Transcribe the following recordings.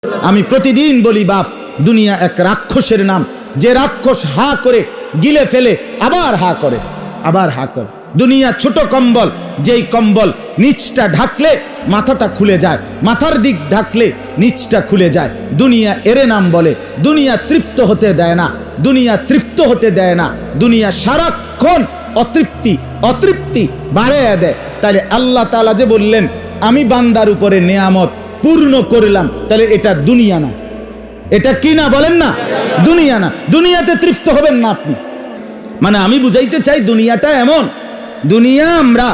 আমি প্রতিদিন বলি বাপ, দুনিয়া এক রাক্ষসের নাম, যে রাক্ষস হা করে গিলে ফেলে আবার হা করে, আবার হা করে। দুনিয়া ছোট কম্বল, যেই কম্বল নিচটা ঢাকলে মাথাটা খুলে যায়, মাথার দিক ঢাকলে নিচটা খুলে যায়। দুনিয়া এরে নাম বলে। দুনিয়া তৃপ্ত হতে দেয় না, দুনিয়া তৃপ্ত হতে দেয় না। দুনিয়া সারাক্ষণ অতৃপ্তি অতৃপ্তি বাড়াইয়া দেয়। তাহলে আল্লাহ তাআলা যে বললেন আমি বান্দার উপরে নেয়ামত পূর্ণ করলাম, তাহলে এটা দুনিয়া না, এটা কি না বলেন না? দুনিয়া না। দুনিয়াতে তৃপ্ত হবেন না আপনি। মানে আমি বুঝাইতে চাই দুনিয়াটা এমন, দুনিয়া আমরা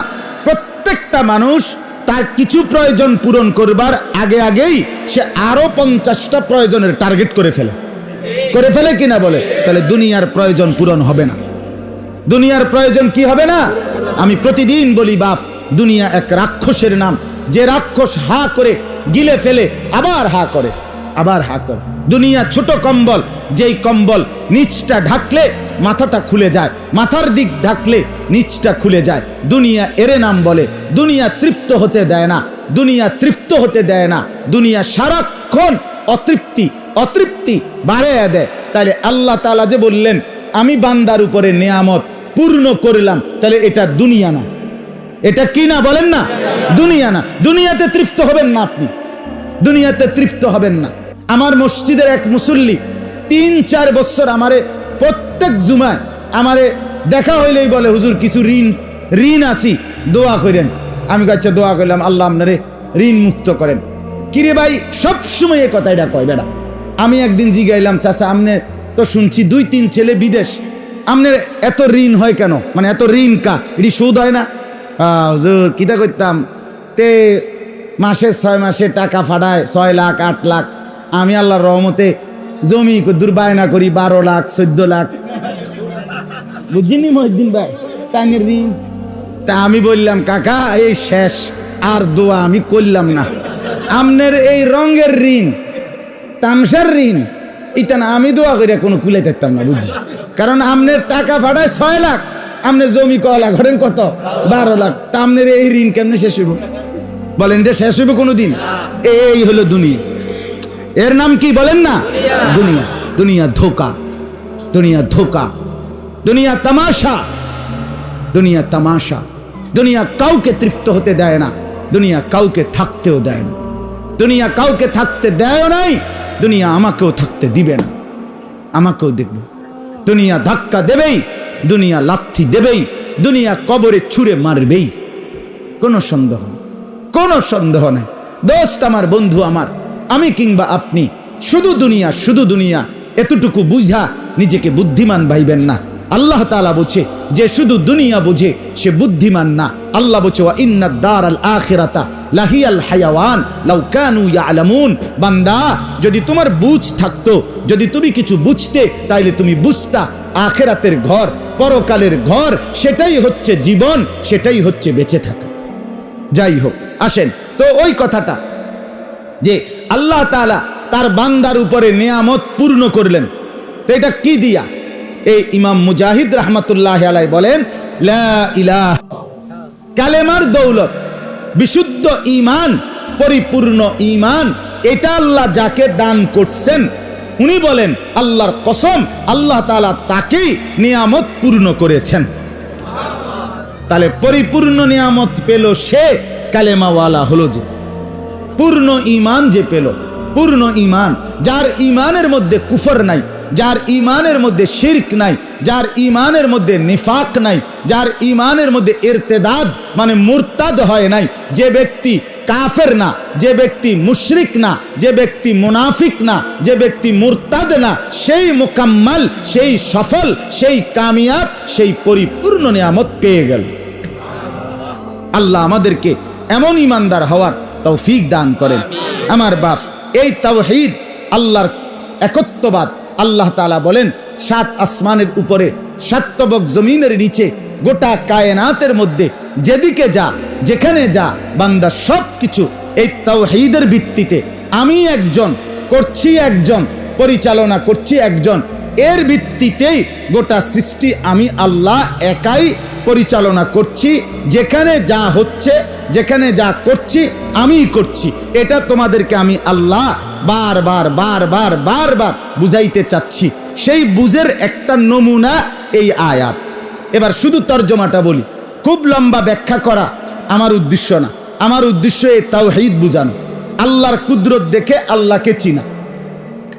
প্রত্যেকটা মানুষ তার কিছু প্রয়োজন পূরণ করবার আগে আগেই সে আরো 50টা প্রয়োজনের টার্গেট করে ফেলে কিনা বলে, তাহলে দুনিয়ার প্রয়োজন পূরণ হবে না। দুনিয়ার প্রয়োজন কি হবে না? আমি প্রতিদিন বলি বাপ, দুনিয়া এক রাক্ষসের নাম, যে রাক্ষস হা করে গিলে ফেলে আবার হা করে, আবার হা করে। দুনিয়া ছোট কম্বল, যেই কম্বল নিচটা ঢাকলে মাথাটা খুলে যায়, মাথার দিক ঢাকলে নিচটা খুলে যায়। দুনিয়া এরে নাম বলে। দুনিয়া তৃপ্ত হতে দেয় না, দুনিয়া তৃপ্ত হতে দেয় না। দুনিয়া সারাক্ষণ অতৃপ্তি অতৃপ্তি বাড়াইয়া দেয়। তাহলে আল্লাহ তাআলা যে বললেন আমি বান্দার উপরে নেয়ামত পূর্ণ করলাম, তাহলে এটা দুনিয়া না, এটা কি না বলেন না? দুনিয়া না। দুনিয়াতে তৃপ্ত হবেন না আপনি, দুনিয়াতে তৃপ্ত হবেন না। আমার মসজিদের এক মুসল্লি 3-4 বছর আমারে প্রত্যেক জুমায় আমারে দেখা হইলেই বলে হুজুর কিছু ঋণ আসি, দোয়া করেন। আমি কাছে দোয়া করলাম আল্লাহ আপনারে ঋণ মুক্ত করেন। কিরে ভাই সবসময় এ কথাটা কয় বেড়া। আমি একদিন জিগাইলাম চাচা আমনে তো শুনছি 2-3 ছেলে বিদেশ, আপনার এত ঋণ হয় কেন? মানে এত ঋণ কা, এটি সুদ হয় না? হুজুর কিতা করতাম তে মাসে 6 মাসে টাকা ফাটায় 6 লাখ 8 লাখ। আমি আল্লাহর রহমতে জমি দুর্বায়না করি 12 লাখ 14 লাখ, বুঝিনি মহিউদ্দিন ভাই তাইনের ঋণ। তা আমি বললাম কাকা এই শেষ, আর দোয়া আমি করলাম না। আমনের এই রঙের ঋণ, তামসার ঋণ, এটা না আমি দোয়া করে কোনো কুলে থাকতাম না, বুঝছি। কারণ আমনের টাকা ফাটায় 6 লাখ, আমনের জমি কলা ঘরেন কত 12 লাখ। তা আমনের এই ঋণ কেমনে শেষ হইব বলেন? এটা শেষ হইব কোনোদিন? এই হলো দুনিয়া। এর নাম কি বলেন না? দুনিয়া। দুনিয়া ধোকা, দুনিয়া ধোকা, দুনিয়া তামাশা, দুনিয়া তামাশা। দুনিয়া কাউকে তৃপ্ত হতে দেয় না, দুনিয়া কাউকে থাকতেও দেয় না। দুনিয়া কাউকে থাকতে দেয় নাই, দুনিয়া আমাকেও থাকতে দিবে না, আমাকেও দেখবে। দুনিয়া ধাক্কা দেবেই, দুনিয়া লাথি দেবেই, দুনিয়া কবরে ছুঁড়ে মারবেই, কোনো সন্দেহ, কোনো সন্দেহ নাই। দোস্ত আমার, বন্ধু আমার, আমি কিংবা আপনি শুধু দুনিয়া, শুধু দুনিয়া এতটুকু বুঝা নিজেকে বুদ্ধিমান ভাইবেন না। আল্লাহ তাআলা বলছে যে শুধু দুনিয়া বুঝে সে বুদ্ধিমান না। আল্লাহ বলছে ওয়া ইন্নাদ দারাল আখিরাতা লাহিয়াল হায়াওয়ান লাউ কানু ইয়ালামুন। বান্দা যদি তোমার বুঝ থাকতো, যদি তুমি কিছু বুঝতে, তাইলে তুমি বুঝতা আখিরাতের ঘর, পরকালের ঘর, সেটাই হচ্ছে জীবন, সেটাই হচ্ছে বেঁচে থাকা। যাই হোক, আসেন তো ওই কথাটা যে আল্লাহ তাআলা তার বান্দার উপরে নেয়ামত পূর্ণ করলেন, তো এটা কি দিয়া? এই ইমাম মুজাহিদ রাহমাতুল্লাহি আলাইহি বলেন লা ইলাহা, কালেমার দৌলত, বিশুদ্ধ ঈমান, পরিপূর্ণ ঈমান, এটা আল্লাহ যাকে দান করছেন উনি বলেন আল্লাহর কসম আল্লাহ তাআলা তাকেই নিয়ামত পূর্ণ করেছেন। তাহলে পরিপূর্ণ নিয়ামত পেল সে, কালেমাওয়ালা হলো যে, পূর্ণ ঈমান যে পেল, পূর্ণ ঈমান, যার ঈমানের মধ্যে কুফর নাই, যার ঈমানের মধ্যে শিরক নাই, যার ঈমানের মধ্যে নিফাক নাই, যার ঈমানের মধ্যে ইরতিদাদ মানে মুরতাদ হয় নাই, যে ব্যক্তি কাফের না, যে ব্যক্তি মুশরিক না, যে ব্যক্তি মুনাফিক না, যে ব্যক্তি মুরতাদ না, সেই মুকাম্মাল, সেই সফল, সেই কামিয়াব, সেই পরিপূর্ণ নিয়ামত পেয়ে গেল। আল্লাহ আমাদেরকে এমন ঈমানদার হওয়ার তৌফিক দান করেন। আমার বাপ, এই তাওহীদ, আল্লাহর একত্ববাদ, আল্লাহ তাআলা বলেন 7 আসমানের উপরে, 7 তবক জমিনের নিচে, গোটা কায়নাতের মধ্যে যেদিকে যা, যেখানে যা, বান্দা সব কিছু এই তাওহীদের ভিত্তিতে, আমি একজন করছি, একজন পরিচালনা করছি, একজন, এর ভিত্তিতেই গোটা সৃষ্টি আমি আল্লাহ একাই পরিচালনা করছি। যেখানে যা হচ্ছে, যেখানে যা করছি আমিই করছি, এটা তোমাদেরকে আমি আল্লাহ বারবার বারবার বারবার বুঝাইতে চাচ্ছি। সেই বুঝের একটা নমুনা এই আয়াত। এবার শুধু তর্জমাটা বলি, খুব লম্বা ব্যাখ্যা করা আমার উদ্দেশ্য না। আমার উদ্দেশ্য এই তাওহীদ বুঝানো, আল্লাহর কুদরত দেখে আল্লাহকে চিনা।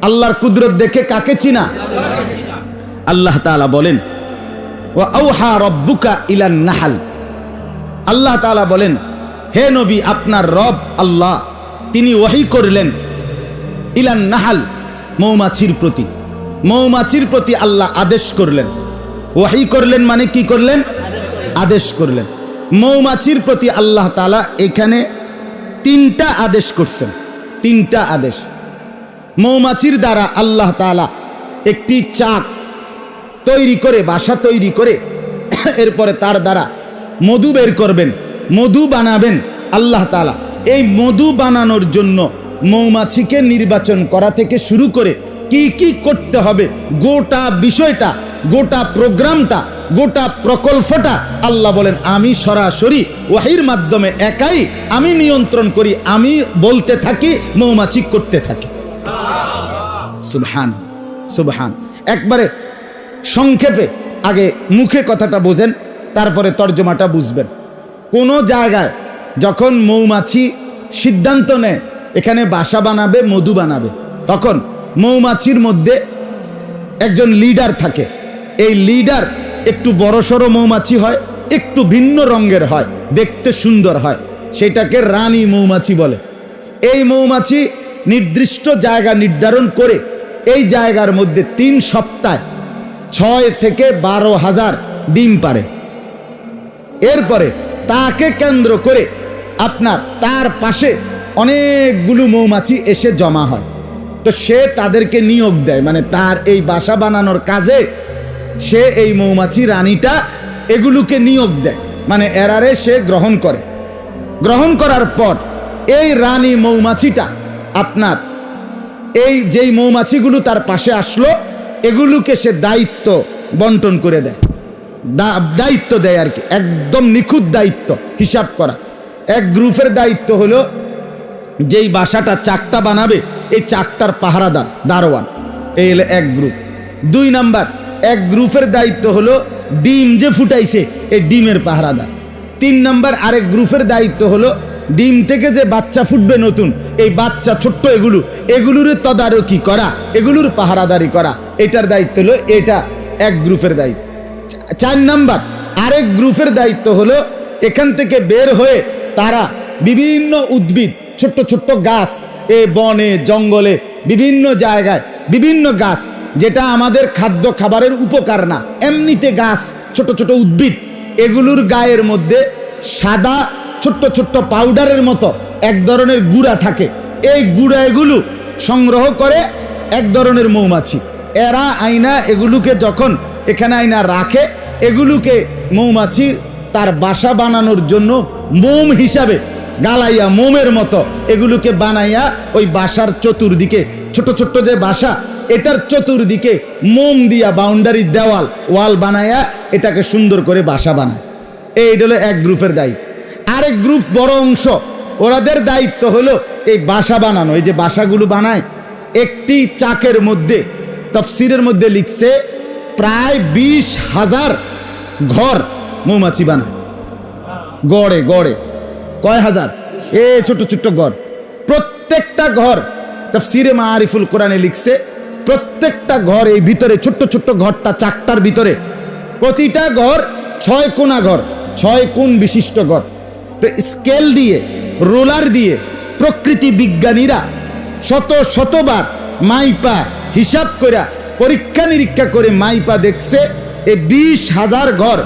আল্লাহর কুদরত দেখে কাকে চিনা? আল্লাহ তাআলা বলেন, ওয়া আওহা রাব্বুকা ইলান নাহল। আল্লাহ তাআলা বলেন, হে নবী, আপনার রব আল্লাহ তিনি ওহী করলেন ইলান নাহল, মৌমাছির প্রতি। মৌমাছির প্রতি আল্লাহ আদেশ করলেন। ওহী করলেন মানে কি করলেন? আদেশ করলেন। মৌমাছির প্রতি আল্লাহ তাআলা এখানে তিনটা আদেশ করছেন। তিনটা আদেশ। মৌমাছির দ্বারা আল্লাহ তাআলা একটি চাক তৈরি করে, বাসা তৈরি করে, এরপরে তার দ্বারা মধু বের করবেন, মধু বানাবেন আল্লাহ তাআলা। এই মধু বানানোর জন্য মৌমাছিকে নির্বাচন করা থেকে শুরু করে কি কি করতে হবে, গোটা বিষয়টা, গোটা প্রোগ্রামটা, গোটা প্রকল্পটা আল্লাহ বলেন আমি সরাসরি ওহীর মাধ্যমে একাই আমি নিয়ন্ত্রণ করি, আমি বলতে থাকি, মৌমাছি করতে থাকে। সুবহান সুবহান। একবারে সংক্ষেপে আগে মুখে কথাটা বোঝেন, তারপরে তর্জমাটা বুঝবেন। কোনো জায়গায় যখন মৌমাছি সিদ্ধান্ত নেয় এখানে বাসা বানাবে, মধু বানাবে, তখন মৌমাছির মধ্যে একজন লিডার থাকে। এই লিডার একটু বড়সড় মৌমাছি হয়, একটু ভিন্ন রঙের হয়, দেখতে সুন্দর হয়, সেটাকে রানী মৌমাছি বলে। এই মৌমাছি নির্দিষ্ট জায়গা নির্ধারণ করে এই জায়গার মধ্যে 3 সপ্তাহে 6 থেকে 12,000 ডিম পারে। এরপরে তাকে কেন্দ্র করে আপনার তার পাশে অনেকগুলো মৌমাছি এসে জমা হয়। তো সে তাদেরকে নিয়োগ দেয়, মানে তার এই বাসা বানানোর কাজে সে এই মৌমাছি রানীটা এগুলোকে নিয়োগ দেয়, মানে এরারে সে গ্রহণ করে। গ্রহণ করার পর এই রানী মৌমাছিটা আপনার এই যেই মৌমাছিগুলো তার পাশে আসলো এগুলোকে সে দায়িত্ব বন্টন করে দেয়, দায়িত্ব দেয় আর কি, একদম নিখুঁত দায়িত্ব, হিসাব করা। এক গ্রুপের দায়িত্ব হলো যেই বাসাটা চাকটা বানাবে এই চাকটার পাহারাদার, দারোয়ান, এই হলো এক গ্রুপ। 2 নাম্বার, এক গ্রুপের দায়িত্ব হলো ডিম যে ফুটাইছে এই ডিমের পাহারাদার। 3 নাম্বার আরেক গ্রুপের দায়িত্ব হলো ডিম থেকে যে বাচ্চা ফুটবে নতুন, এই বাচ্চা ছোট্ট এগুলোর তদারকি করা, এগুলোর পাহারাদারি করা, এটার দায়িত্ব হলো, এটা এক গ্রুপের দায়িত্ব। 4 নাম্বার আরেক গ্রুপের দায়িত্ব হলো এখান থেকে বের হয়ে তারা বিভিন্ন উদ্ভিদ, ছোট্ট ছোট্ট গাছ, এ বনে জঙ্গলে বিভিন্ন জায়গায় বিভিন্ন গাছ, যেটা আমাদের খাদ্য খাবারের উপকার না, এমনিতে গাছ, ছোট ছোট উদ্ভিদ, এগুলোর গায়ের মধ্যে সাদা ছোট্ট ছোট্ট পাউডারের মতো এক ধরনের গুঁড়া থাকে। এই গুঁড়া এগুলো সংগ্রহ করে এক ধরনের মৌমাছি। এরা আইনা এগুলোকে যখন এখানে আইনা রাখে, এগুলোকে মৌমাছি তার বাসা বানানোর জন্য মোম হিসাবে গালাইয়া, মোমের মতো এগুলোকে বানাইয়া ওই বাসার চতুর্দিকে, ছোট ছোট্ট যে বাসা, এটার চতুর্দিকে মোম দিয়া বাউন্ডারি, দেওয়াল, ওয়াল বানাইয়া এটাকে সুন্দর করে বাসা বানায়। এইটা হলো এক গ্রুপের দায়িত্ব। আরেক গ্রুপ বড় অংশ, ওরাদের দায়িত্ব হলো এই বাসা বানানো। এই যে বাসাগুলো বানায়, একটি চাকের মধ্যে তাফসীরের মধ্যে লিখছে প্রায় 20,000 ঘর মৌমাছি বানায়। গড়ে গড়ে কয় হাজার, ছোট ছোট্ট ঘর। প্রত্যেকটা ঘর তাফসীরে মাআরিফুল কোরআনে লিখছে প্রত্যেকটা ঘর, এই ভিতরে ছোট্ট ছোট্ট ঘরটা, চাকটার ভিতরে প্রতিটা ঘর 6 কোণা ঘর, 6 কোণ বিশিষ্ট ঘর। তো স্কেল দিয়ে, রোলার দিয়ে প্রকৃতি বিজ্ঞানীরা শতবার মাইপা হিসাব করে, পরীক্ষা নিরীক্ষা করে মাইপা দেখছে এই 20,000 ঘর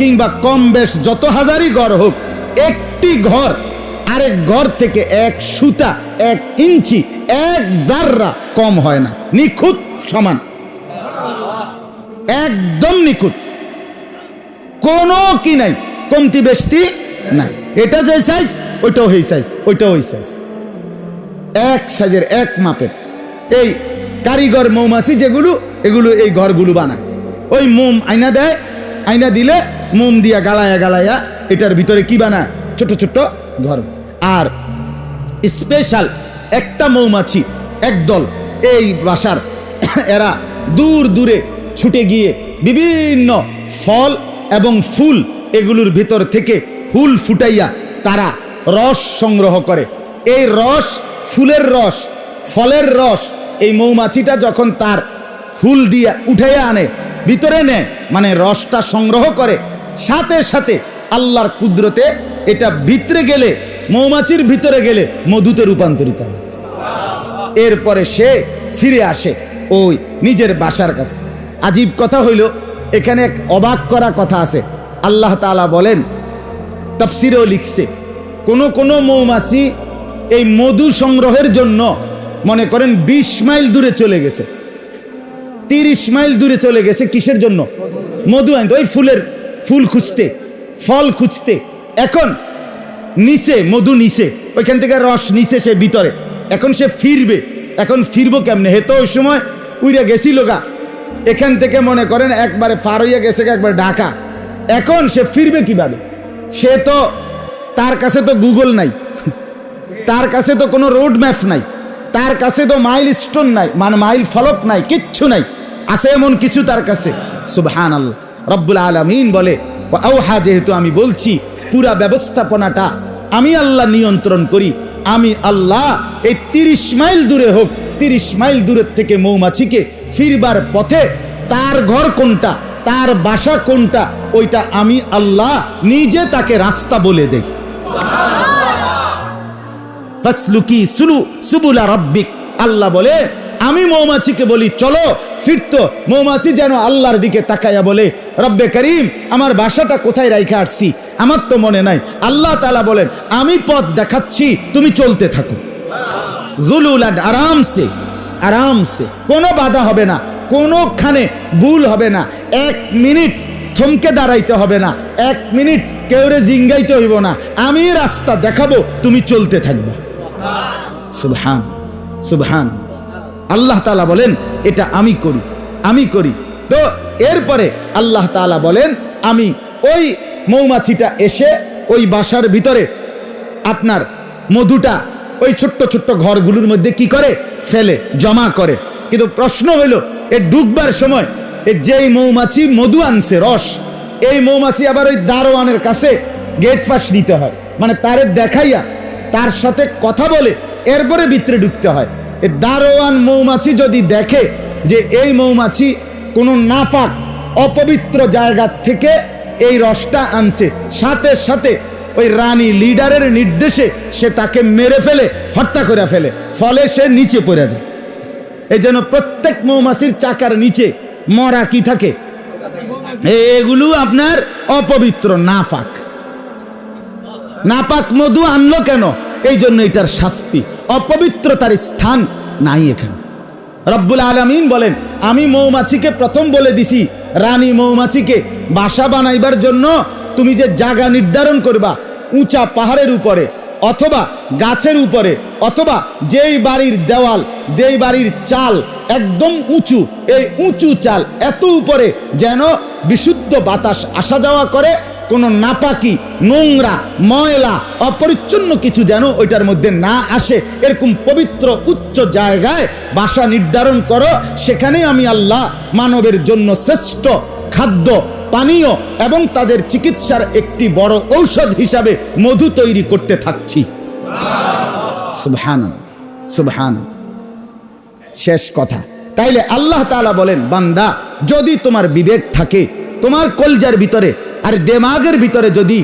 কিংবা কম বেশ যত হাজারই ঘর হোক, একটি ঘর আরেক ঘর থেকে 1 সুতা, 1 ইঞ্চি, 1 জাররা কম হয় না, নিখুঁত সমান, একদম নিখুঁত, কোনো কি নাই, কমতি বেশি নাই। এটা যে সাইজ ওইটাও এই সাইজ, ওইটাও ওই সাইজ, এক সাইজের, এক মাপের। এই কারিগর মৌমাছি যেগুলো, এগুলো এই ঘরগুলো বানায়। ওই মোম আয়না দেয়, আয়না দিলে মোম দিয়া গালায়া এটার ভিতরে কি বানায়, ছোট ছোট ঘর। আর স্পেশাল একটা মৌমাছি একদল এই বাসার এরা দূর দূরে ছুটে গিয়ে বিভিন্ন ফল এবং ফুল এগুলোর ভিতর থেকে ফুল ফুটাইয়া তারা রস সংগ্রহ করে। এই রস, ফুলের রস, ফলের রস, এই মৌমাছিটা যখন তার ফুল দিয়ে উঠাইয়া আনে, ভিতরে নেয়, মানে রসটা সংগ্রহ করে, সাথে সাথে আল্লাহর কুদরতে এটা ভিতরে গেলে, মৌমাছির ভিতরে গেলে মধুতে রূপান্তরিত হয়। এরপরে সে ফিরে আসে ওই নিজের বাসার কাছে। আজীব কথা হইল, এখানে এক অবাক করা কথা আছে। আল্লাহ তাআলা বলেন, তাফসিরেও লিখছে, কোন মৌমাছি এই মধু সংগ্রহের জন্য মনে করেন 20 মাইল দূরে চলে গেছে, 30 মাইল দূরে চলে গেছে। কিসের জন্য? মধু আনতে, ওই ফুল খুঁজতে, ফল খুঁজতে। এখন নিচে মধু, নিচে ওইখান থেকে রস নিচে সে ভিতরে। এখন সে ফিরবে, এখন ফিরবো কেমনে? হে তো ওই সময় উইরা গেছিল গা, এখান থেকে মনে করেন একবারে পার হইয়া গেছে, একবার ঢাকা। এখন সে ফিরবে কিভাবে? সে তো, তার কাছে তো গুগল নাই, তার কাছে তো কোনো রোড ম্যাপ নাই, তার কাছে তো মাইল স্টোন নাই, মানে মাইল ফলক নাই, কিচ্ছু নাই। আছে এমন কিছু তার কাছে? সুবহানাল্লাহ। রব্বুল আলামিন বলে, আওহা, যেহেতু আমি বলছি পুরা ব্যবস্থাপনাটা আমি আল্লাহ নিয়ন্ত্রণ করি, আমি আল্লাহ এই 30 মাইল দূরে হোক, 30 মাইল দূরের থেকে মৌমাছিকে ফিরবার পথে তার ঘর কোনটা, তার বাসা কোনটা, ওইটা আমি আল্লাহ নিজে তাকে রাস্তা বলে দেই। ফাসলুকি সুবুলা রাব্বিক, আল্লাহ বলে আমি মৌমাছিকে বলি চলো, ফিরতো। মৌমাছি যেন আল্লাহর দিকে তাকায়া বলে, রব্বে করিম, আমার বাসাটা কোথায় রাইখা আসছি, আমার তো মনে নাই। আল্লাহ তাআলা বলেন, আমি পথ দেখাচ্ছি, তুমি চলতে থাকো। জুলুলান, আরামসে, আরামসে, কোনো বাধা হবে না, কোনোখানে ভুল হবে না। 1 মিনিট থমকে দাঁড়াইতে হবে না, 1 মিনিট কেউরে জিঙ্গাইতে হইব না। আমি রাস্তা দেখাবো, তুমি চলতে থাকবা। সুবহান, সুবহান। আল্লাহ তাআলা বলেন, এটা আমি করি, আমি করি। তো এরপরে আল্লাহ তাআলা বলেন, আমি ওই মৌমাছিটা এসে ওই বাসার ভিতরে আপনার মধুটা ওই ছোট্ট ছোট্ট ঘরগুলোর মধ্যে কি করে? ফেলে, জমা করে। কিন্তু প্রশ্ন হইল, এ ঢুকবার সময় যেই মৌমাছি মধু আনছে, রস, এই মৌমাছি আবার ওই দারোয়ানের কাছে গেট পাস নিতে হয়, মানে তারে দেখাইয়া তার সাথে কথা বলে এরপরে ভিতরে ঢুকতে হয়। এই দারোয়ান মৌমাছি যদি দেখে যে এই মৌমাছি কোনো নাফাক অপবিত্র জায়গা থেকে এই রসটা আনছে, সাথে সাথে ওই রানী লিডারের নির্দেশে সে তাকে মেরে ফেলে, হত্যা করে ফেলে, ফলে সে নিচে পড়ে যায়। এই জন্য প্রত্যেক মৌমাছির চাকার নিচে মরা কি থাকে? এগুলো আপনার অপবিত্র, নাফাক। নাপাক মধু আনলো কেন? এই জন্য এটার শাস্তি, অপবিত্রতার স্থান নাই এখানে। রব্বুল আলামিন বলেন, আমি মৌমাছিকে প্রথম বলে দিছি, রানী মৌমাছিকে বাসা বানাইবার জন্য তুমি যে জায়গা নির্ধারণ করবা, উঁচা পাহাড়ের উপরে অথবা গাছের উপরে, অথবা যেই বাড়ির দেওয়াল, যেই বাড়ির চাল একদম উঁচু, এই উঁচু চাল এত উপরে যেন বিশুদ্ধ বাতাস আসা যাওয়া করে, কোনো নাপাকি, নোংরা, ময়লা, অপরিচ্ছন্ন কিছু যেন ওইটার মধ্যে না আসে, এরকম পবিত্র উচ্চ জায়গায় বাসা নির্ধারণ করো। সেখানে আমি আল্লাহ মানবের জন্য শ্রেষ্ঠ খাদ্য, পানীয় এবং তাদের চিকিৎসার একটি বড় ঔষধ হিসাবে মধু তৈরি করতে থাকছি। সুবহানাল্লাহ, সুবহানাল্লাহ। শেষ কথা। তাইলে আল্লাহ তাআলা বলেন, বান্দা, যদি তোমার বিবেক থাকে, তোমার কলজার ভিতরে আর দেমাগের ভিতরে যদি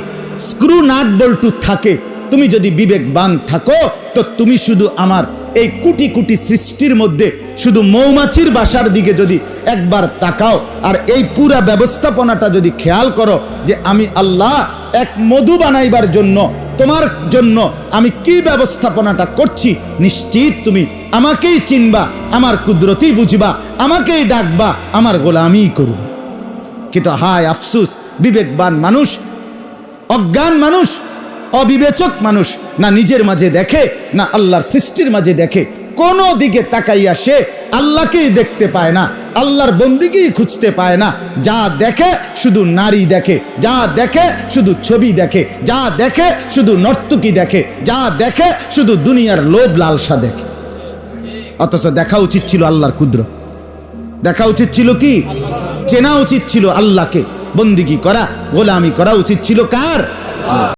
স্ক্রু নাট বল্টু থাকে, তুমি যদি বিবেকবান থাকো, তো তুমি শুধু আমার এই কোটি কোটি সৃষ্টির মধ্যে শুধু মৌমাছির বাসার দিকে যদি একবার তাকাও, আর এই পুরা ব্যবস্থাপনাটা যদি খেয়াল করো যে আমি আল্লাহ এক মধু বানাইবার জন্য তোমার জন্য আমি কি ব্যবস্থাপনাটা করছি, নিশ্চিত তুমি আমাকেই চিনবা, আমার কুদরতি বুঝবা, আমাকেই ডাকবা, আমার গোলামি করবা। কিন্তু হায় আফসুস, বিবেকবান মানুষ, অজ্ঞান মানুষ, অবিবেচক মানুষ না নিজের মাঝে দেখে, না আল্লাহর সৃষ্টির মাঝে দেখে। কোনো দিকে তাকাইয়া সে আল্লাহকেই দেখতে পায় না, আল্লাহর বন্দিকেই খুঁজতে পায় না। যা দেখে শুধু নারী দেখে, যা দেখে শুধু ছবি দেখে, যা দেখে শুধু নর্তকী দেখে, যা দেখে শুধু দুনিয়ার লোভ লালসা দেখে। অথচ দেখা উচিত ছিল আল্লাহর কুদরত, দেখা উচিত ছিল কি, চেনা উচিত ছিল আল্লাহকে, বন্দিগি করা, গোলামি করা উচিত ছিল কার?